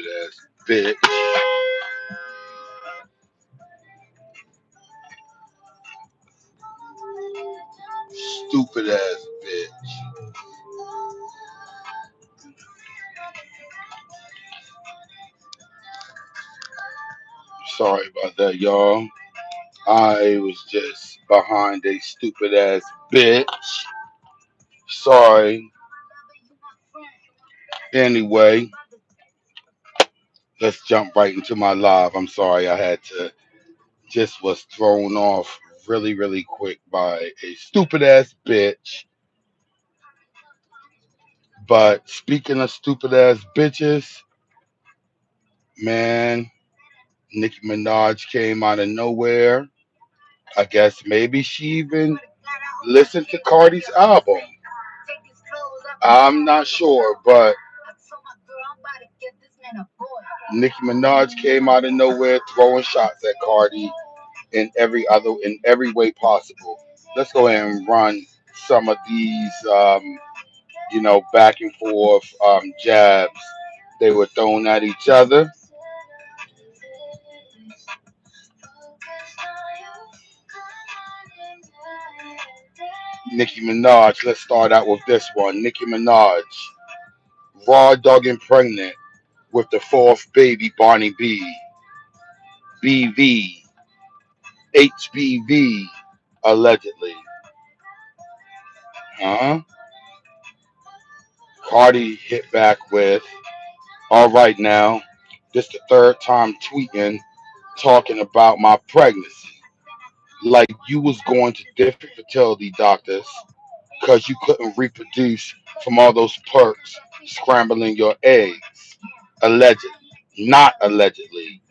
ass bitch. Stupid ass bitch. Sorry about that, y'all. I was just behind a stupid ass bitch. Sorry. Anyway, let's jump right into my live. I'm sorry I had to just was thrown off really, really quick by a stupid ass bitch. But speaking of stupid ass bitches, man, Nicki Minaj came out of nowhere. I guess maybe she even listened to Cardi's album. I'm not sure, but Nicki Minaj came out of nowhere throwing shots at Cardi in every way possible. Let's go ahead and run some of these back and forth jabs they were throwing at each other. Nicki Minaj, let's start out with this one. Nicki Minaj, raw dogging pregnant with the fourth baby, Barney BV, HBV, allegedly. Huh? Cardi hit back with, all right now, this the third time tweeting, talking about my pregnancy. Like you was going to different fertility doctors because you couldn't reproduce from all those perks scrambling your eggs. Allegedly. Not allegedly.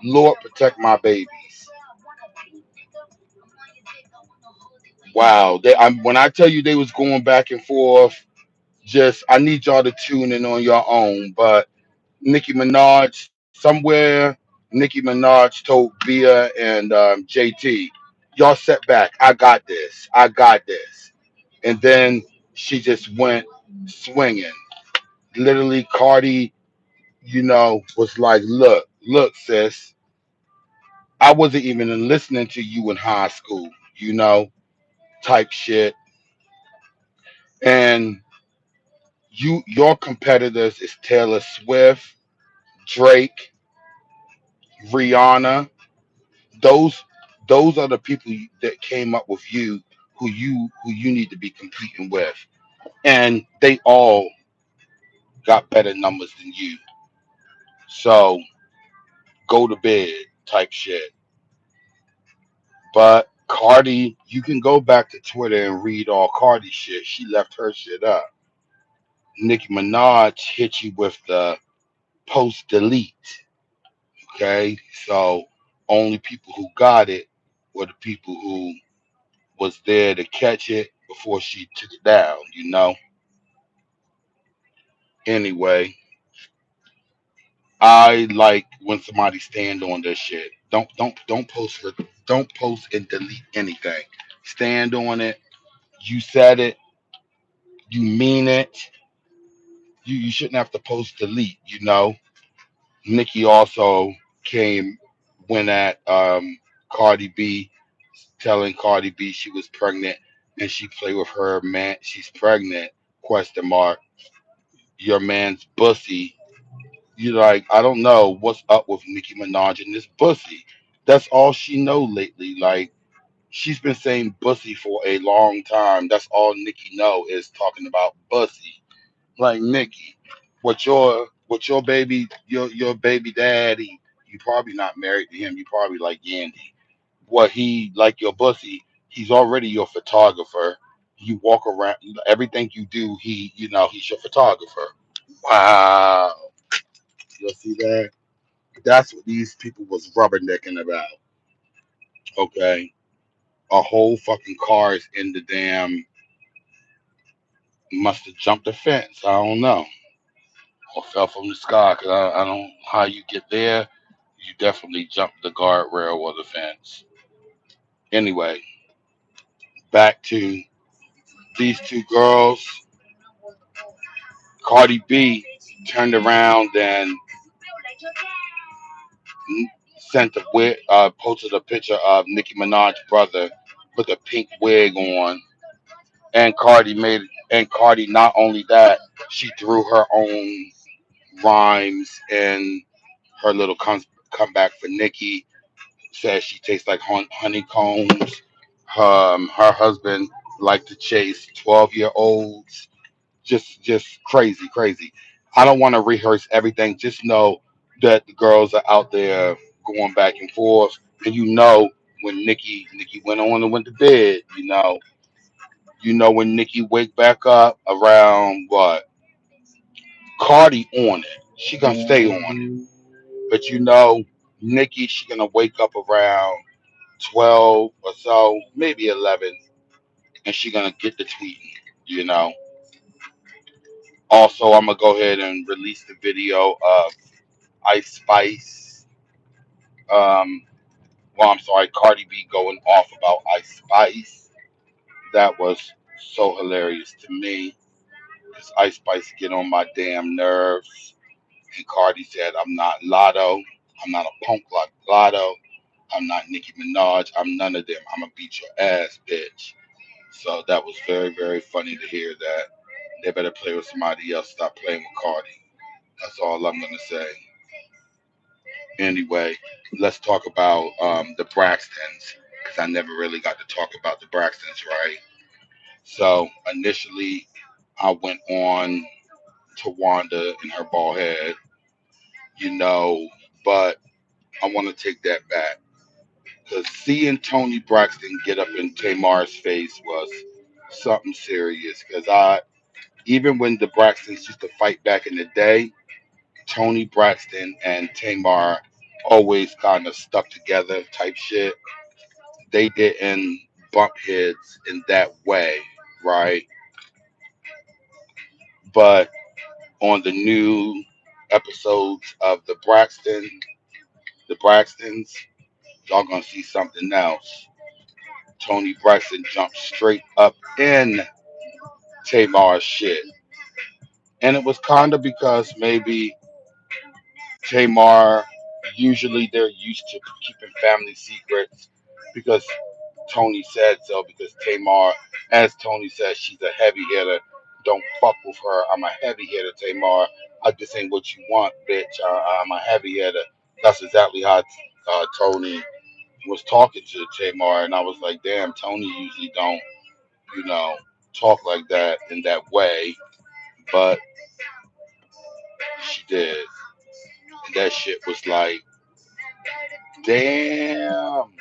Lord protect my babies. Wow. When I tell you they was going back and forth, just I need y'all to tune in on your own. But Nicki Minaj, somewhere Nicki Minaj told Bia and JT, y'all set back. I got this. I got this. And then she just went swinging. Literally, Cardi, was like, look, sis, I wasn't even listening to you in high school, type shit. And your competitors is Taylor Swift, Drake, Rihanna. Those those are the people that came up with you who you need to be competing with. And they all got better numbers than you. So go to bed type shit. But Cardi, you can go back to Twitter and read all Cardi shit. She left her shit up. Nicki Minaj hit you with the post delete. Okay. So only people who got it were the people who was there to catch it before she took it down. Anyway, I like when somebody stand on their shit. Don't post and delete anything. Stand on it. You said it. You mean it. You shouldn't have to post delete. Nikki also came went at Cardi B, telling Cardi B she was pregnant and she played with her man. She's pregnant? Question mark. Your man's bussy. You like, I don't know what's up with Nicki Minaj and this bussy. That's all she know lately. Like she's been saying bussy for a long time. That's all Nicki know is talking about bussy. Like Nicki, what your baby your baby daddy, you probably not married to him. You probably like Yandy. What he like your bussy, he's already your photographer. You walk around everything you do, he's your photographer. Wow. You see that? That's what these people was rubbernecking about. Okay. A whole fucking car is in the damn must have jumped the fence. I don't know. Or fell from the sky because I don't how you get there. You definitely jumped the guardrail or the fence. Anyway, back to these two girls. Cardi B turned around and Sent a wig, posted a picture of Nicki Minaj's brother with a pink wig on, and Cardi. Not only that, she threw her own rhymes in her little comeback for Nicki. Says she tastes like honeycombs. Her husband liked to chase 12-year-olds. Just crazy, crazy. I don't want to rehearse everything. Just know that the girls are out there going back and forth, and when Nikki went on and went to bed. When Nikki wake back up around what, Cardi on it. She gonna stay on it, but Nikki, she gonna wake up around 12 or so, maybe 11, and she gonna get the tweeting. You know. Also, I'm gonna go ahead and release the video of Ice Spice. Um, well, I'm sorry, Cardi B going off about Ice Spice. That was so hilarious to me because Ice Spice get on my damn nerves. And Cardi said, "I'm not Lotto. I'm not a punk like Lotto. I'm not Nicki Minaj. I'm none of them. I'm gonna beat your ass, bitch." So that was very, very funny to hear that. They better play with somebody else. Stop playing with Cardi. That's all I'm gonna say. Anyway, let's talk about the Braxtons because I never really got to talk about the Braxtons, right? So initially, I went on to Wanda and her bald head, you know, but I want to take that back because seeing Tony Braxton get up in Tamar's face was something serious. Because even when the Braxtons used to fight back in the day, Tony Braxton and Tamar always kind of stuck together type shit. They didn't bump heads in that way, right? But on the new episodes of the Braxtons, y'all gonna see something else. Tony Braxton jumped straight up in Tamar's shit. And it was kind of because maybe Tamar, usually they're used to keeping family secrets because Tony said so. Because Tamar, as Tony says, she's a heavy hitter. Don't fuck with her. I'm a heavy hitter, Tamar. I just ain't what you want, bitch. I'm a heavy hitter. That's exactly how Tony was talking to Tamar, and I was like, damn, Tony usually don't, you know, talk like that in that way, but she did, and that shit was like, damn,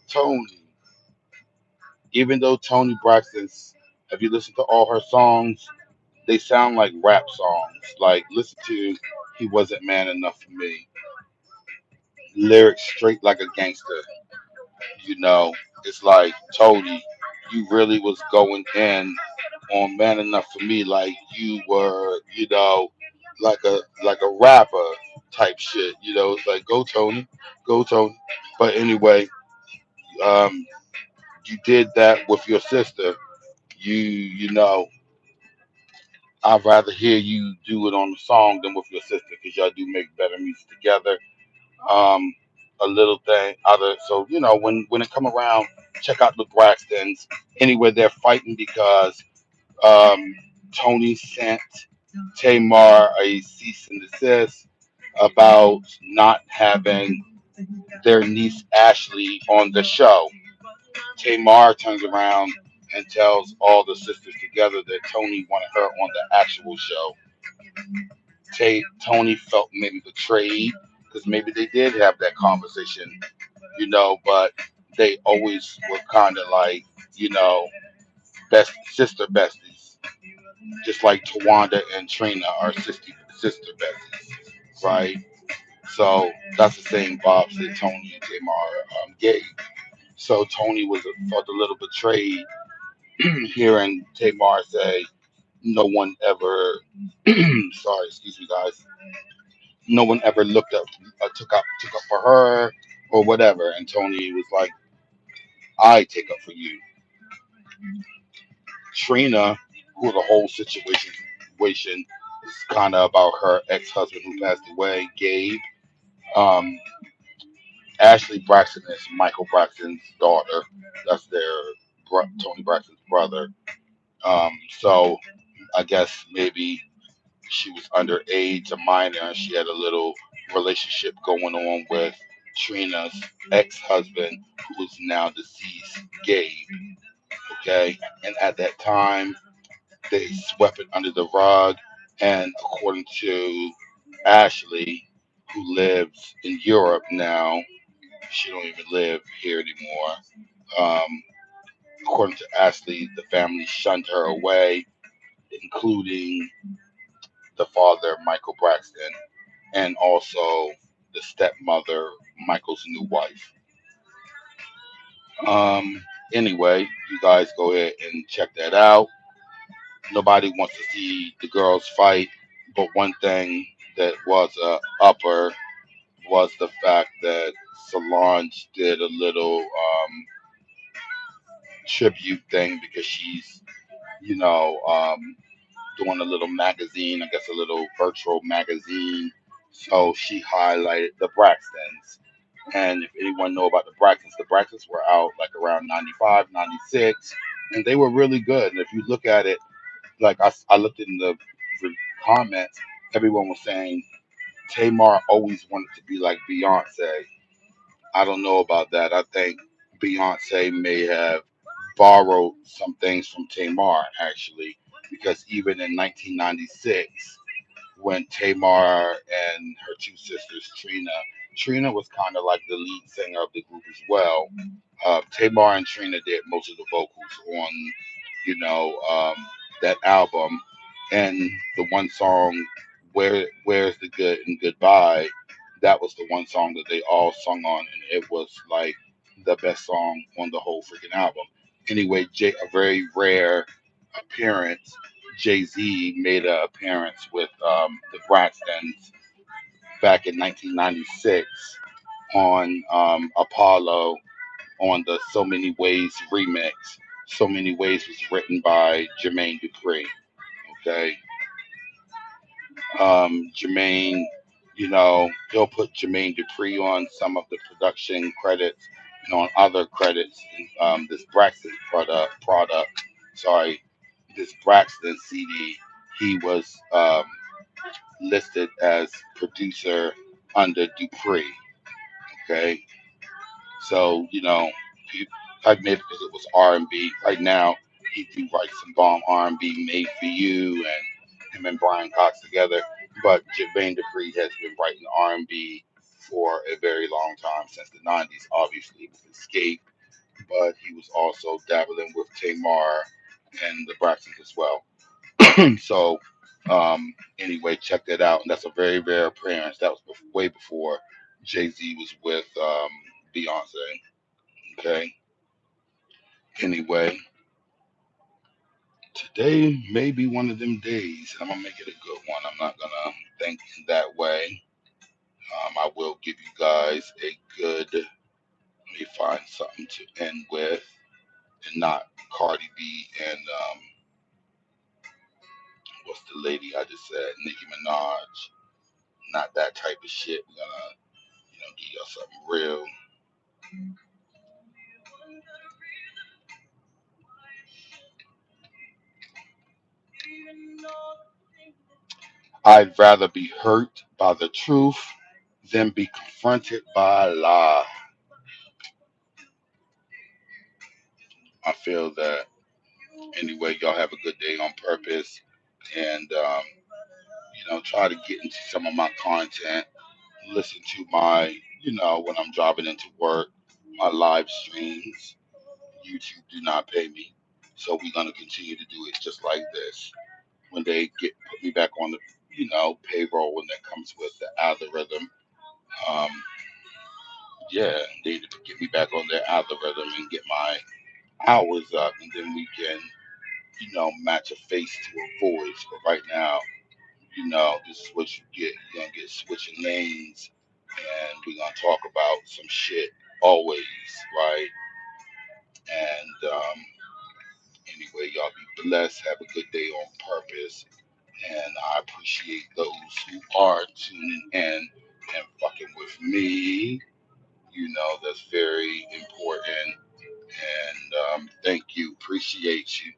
Tony. Even though Tony Braxton's, have you listened to all her songs? They sound like rap songs. Like, listen to He Wasn't Man Enough for Me. Lyrics straight like a gangster. You know, it's like, Tony, you really was going in on Man Enough for Me like you were, like a rapper type shit. It's like, go Tony, go Tony. But anyway, um, you did that with your sister. You know, I'd rather hear you do it on the song than with your sister because y'all do make better music together. Um, a little thing, other. So when it come around, check out the Braxtons. Anyway, they're fighting because um, Tony sent Tamar a cease and desist about not having their niece Ashley on the show. Tamar turns around and tells all the sisters together that Tony wanted her on the actual show. Tony felt maybe betrayed because maybe they did have that conversation, but they always were kind of like, you know, best sister besties, just like Tawanda and Trina are sister besties, right? So that's the same Bob said Tony and Tamar are gay. So Tony felt a little betrayed hearing Tamar say no one ever sorry, excuse me guys, no one ever looked up took up for her or whatever, and Tony was like, I take up for you. Trina, who the whole situation is kind of about her ex-husband who passed away, Gabe. Um, Ashley Braxton is Michael Braxton's daughter. That's Tony Braxton's brother. So I guess maybe she was underage, a minor, and she had a little relationship going on with Trina's ex-husband, who is now deceased, Gabe. Okay, and at that time they swept it under the rug, and according to Ashley, who lives in Europe now, she don't even live here anymore. Um, According to Ashley, the family shunned her away, including the father, Michael Braxton, and also the stepmother, Michael's new wife. Um, anyway, you guys go ahead and check that out. Nobody wants to see the girls fight, but one thing that was a upper was the fact that Solange did a little tribute thing because she's, you know, doing a little magazine, I guess a little virtual magazine. So she highlighted the Braxtons. And if anyone know about the Braxtons were out like around 95, 96, and they were really good. And if you look at it, like I looked in the comments, everyone was saying Tamar always wanted to be like Beyonce. I don't know about that. I think Beyonce may have borrowed some things from Tamar actually, because even in 1996, when Tamar and her two sisters, Trina was kind of like the lead singer of the group as well. Tamar and Trina did most of the vocals on, you know, that album, and the one song, "Where's the Good and Goodbye," that was the one song that they all sung on, and it was like the best song on the whole freaking album. Anyway, a very rare appearance. Jay Z made an appearance with the Braxtons back in 1996 on Apollo on the So Many Ways remix. So Many Ways was written by Jermaine Dupri. Okay, Jermaine, he'll put Jermaine Dupri on some of the production credits and on other credits. This Braxton sorry, this Braxton CD, he was listed as producer under Dupri. Okay, so he, like maybe because it was R&B. Right now, he do write some bomb R&B, "Made for You," and him and Brian Cox together. But Jermaine Dupri has been writing R&B for a very long time, since the '90s. Obviously, with Escape, but he was also dabbling with Tamar and the Braxtons as well. So, anyway, check that out. And that's a very rare appearance. That was way before Jay Z was with Beyonce. Okay. Anyway, today may be one of them days. I'm gonna make it a good one. I'm not gonna think that way. I will give you guys a good. Let me find something to end with, and not Cardi B and what's the lady I just said, Nicki Minaj. Not that type of shit. We're gonna, give y'all something real. I'd rather be hurt by the truth than be confronted by a lie. I feel that. Anyway, y'all have a good day on purpose, and try to get into some of my content. Listen to my, when I'm driving into work, my live streams. YouTube do not pay me, so we're gonna continue to do it just like this. When they put me back on the, payroll, when that comes with the algorithm, um, yeah, they need to get me back on their algorithm and get my hours up, and then we can, match a face to a voice. But right now, this is what you get. You're gonna get switching lanes, and we're gonna talk about some shit always, right? And anyway, y'all be blessed. Have a good day on purpose, and I appreciate those who are tuning in and fucking with me. me. That's very important. And thank you. Appreciate you.